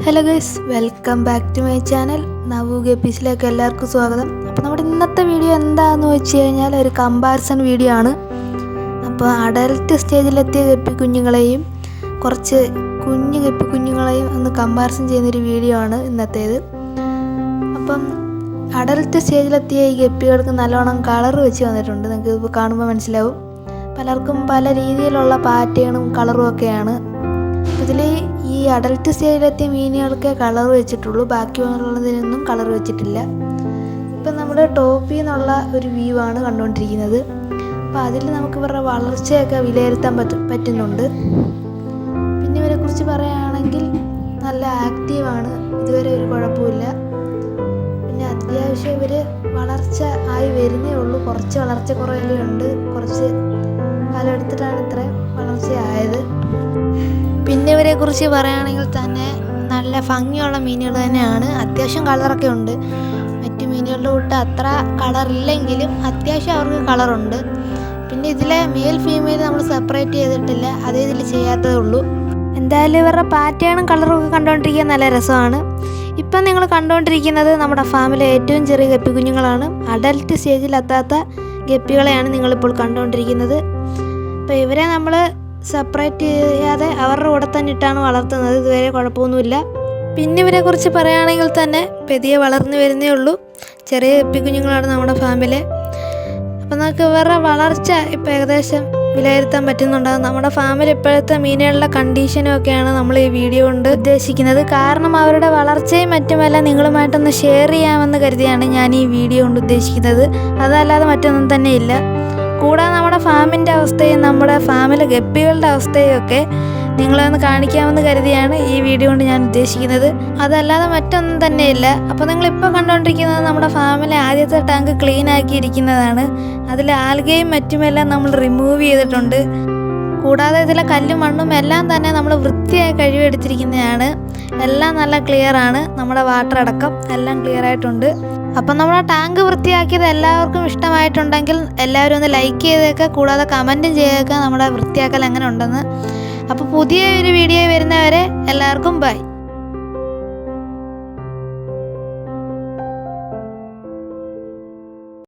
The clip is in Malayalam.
Hello guys, welcome back to my channel. നവു ഗപ്പീസിലേക്ക് എല്ലാവർക്കും സ്വാഗതം. അപ്പോൾ നമ്മുടെ ഇന്നത്തെ വീഡിയോ എന്താണെന്ന് വെച്ച് കഴിഞ്ഞാൽ ഒരു കമ്പാരിസൺ വീഡിയോ ആണ്. അപ്പോൾ അഡൽട്ട് സ്റ്റേജിലെത്തിയ ഗപ്പി കുഞ്ഞുങ്ങളെയും കുറച്ച് കുഞ്ഞു ഗപ്പി കുഞ്ഞുങ്ങളെയും ഒന്ന് കമ്പാരിസൺ ചെയ്യുന്നൊരു വീഡിയോ ആണ് ഇന്നത്തേത്. അപ്പം അഡൽട്ട് സ്റ്റേജിലെത്തിയ ഈ ഗപ്പികൾക്ക് നല്ലോണം കളർ വെച്ച് വന്നിട്ടുണ്ട്. നിങ്ങൾക്ക് ഇപ്പോൾ കാണുമ്പോൾ മനസ്സിലാവും. പലർക്കും പല രീതിയിലുള്ള പാറ്റേണും കളറും ഒക്കെയാണ്. ഇതിൽ ഈ അഡൽട്ട് സ്റ്റേജിലെത്തിയ മീനുകൾക്ക് കളർ വെച്ചിട്ടുള്ളൂ, ബാക്കിയുള്ളതിനൊന്നും കളർ വെച്ചിട്ടില്ല. ഇപ്പം നമ്മൾ ടോപ്പിൽ നിന്നുള്ള ഒരു വ്യൂ ആണ് കണ്ടുകൊണ്ടിരിക്കുന്നത്. അപ്പോൾ അതിൽ നമുക്ക് ഇവരുടെ വളർച്ചയൊക്കെ വിലയിരുത്താൻ പറ്റുന്നുണ്ട്. പിന്നെ ഇവരെക്കുറിച്ച് പറയുകയാണെങ്കിൽ നല്ല ആക്റ്റീവാണ്, ഇതുവരെ ഒരു കുഴപ്പമില്ല. പിന്നെ അത്യാവശ്യം ഇവർ വളർച്ച ആയി വരുന്നേ ഉള്ളൂ, കുറച്ച് വളർച്ച കുറയൊക്കെ ഉണ്ട്. കുറച്ച് കാലം എടുത്തിട്ടാണ് ഇത്ര വളർച്ചയായത്. പിന്നെ ഇവരെക്കുറിച്ച് പറയുകയാണെങ്കിൽ തന്നെ നല്ല ഭംഗിയുള്ള മീനുകൾ തന്നെയാണ്. അത്യാവശ്യം കളറൊക്കെ ഉണ്ട്. മറ്റു മീനുകളുടെ കൂട്ട് അത്ര കളറില്ലെങ്കിലും അത്യാവശ്യം അവർക്ക് കളറുണ്ട്. പിന്നെ ഇതിലെ മെയിൽ ഫീമെയിൽ നമ്മൾ സെപ്പറേറ്റ് ചെയ്തിട്ടില്ല, അതേ ഇതിൽ ചെയ്യാത്തതേ ഉള്ളൂ. എന്തായാലും ഇവരുടെ പാറ്റേണും കളറും ഒക്കെ കണ്ടുകൊണ്ടിരിക്കാൻ നല്ല രസമാണ്. ഇപ്പം നിങ്ങൾ കണ്ടുകൊണ്ടിരിക്കുന്നത് നമ്മുടെ ഫാമിലെ ഏറ്റവും ചെറിയ ഗപ്പി കുഞ്ഞുങ്ങളാണ്. അഡൽട്ട് സ്റ്റേജിലെത്താത്ത ഗപ്പികളെയാണ് നിങ്ങളിപ്പോൾ കണ്ടുകൊണ്ടിരിക്കുന്നത്. അപ്പോൾ ഇവരെ നമ്മൾ സെപ്പറേറ്റ് ചെയ്യാതെ അവരുടെ കൂടെ തന്നെ ഇട്ടാണ് വളർത്തുന്നത്. ഇതുവരെ കുഴപ്പമൊന്നുമില്ല. പിന്നെ ഇവരെക്കുറിച്ച് പറയുകയാണെങ്കിൽ തന്നെ പെതിയെ വളർന്നു വരുന്നേ ഉള്ളൂ. ചെറിയ ഗപ്പി കുഞ്ഞുങ്ങളാണ് നമ്മുടെ ഫാമിലെ. അപ്പം നമുക്ക് ഇവരുടെ വളർച്ച ഇപ്പോൾ ഏകദേശം വിലയിരുത്താൻ പറ്റുന്നുണ്ടാകും. നമ്മുടെ ഫാമിൽ ഇപ്പോഴത്തെ മീനുകളുടെ കണ്ടീഷനും ഒക്കെയാണ് നമ്മൾ ഈ വീഡിയോ കൊണ്ട് ഉദ്ദേശിക്കുന്നത്. കാരണം അവരുടെ വളർച്ചയും മറ്റുമെല്ലാം നിങ്ങളുമായിട്ടൊന്ന് ഷെയർ ചെയ്യാമെന്ന് കരുതിയാണ് ഞാൻ ഈ വീഡിയോ കൊണ്ട് ഉദ്ദേശിക്കുന്നത്. അതല്ലാതെ മറ്റൊന്നും തന്നെ ഇല്ല. കൂടാതെ നമ്മുടെ ഫാമിൻ്റെ അവസ്ഥയും നമ്മുടെ ഫാമിലെ ഗപ്പികളുടെ അവസ്ഥയും ഒക്കെ നിങ്ങളെ ഒന്ന് കാണിക്കാമെന്ന് കരുതിയാണ് ഈ വീഡിയോ കൊണ്ട് ഞാൻ ഉദ്ദേശിക്കുന്നത്. അതല്ലാതെ മറ്റൊന്നും തന്നെയില്ല. അപ്പോൾ നിങ്ങളിപ്പോൾ കണ്ടുകൊണ്ടിരിക്കുന്നത് നമ്മുടെ ഫാമിലെ ആദ്യത്തെ ടാങ്ക് ക്ലീൻ ആക്കിയിരിക്കുന്നതാണ്. അതിൽ ആൽഗയും മറ്റുമെല്ലാം നമ്മൾ റിമൂവ് ചെയ്തിട്ടുണ്ട്. കൂടാതെ ഇതിലെ കല്ലും മണ്ണും എല്ലാം തന്നെ നമ്മൾ വൃത്തിയായി കഴിവെടുത്തിരിക്കുന്നതാണ്. എല്ലാം നല്ല ക്ലിയറാണ്. നമ്മുടെ വാട്ടർ അടക്കം എല്ലാം ക്ലിയർ ആയിട്ടുണ്ട്. അപ്പം നമ്മുടെ ടാങ്ക് വൃത്തിയാക്കിയത് എല്ലാവർക്കും ഇഷ്ടമായിട്ടുണ്ടെങ്കിൽ എല്ലാവരും ഒന്ന് ലൈക്ക് ചെയ്തേക്കുക. കൂടാതെ കമൻറ്റും ചെയ്തേക്കുക നമ്മുടെ വൃത്തിയാക്കൽ എങ്ങനെ ഉണ്ടെന്ന്. അപ്പോൾ പുതിയ ഒരു വീഡിയോ വരുന്നവരെ എല്ലാവർക്കും ബൈ.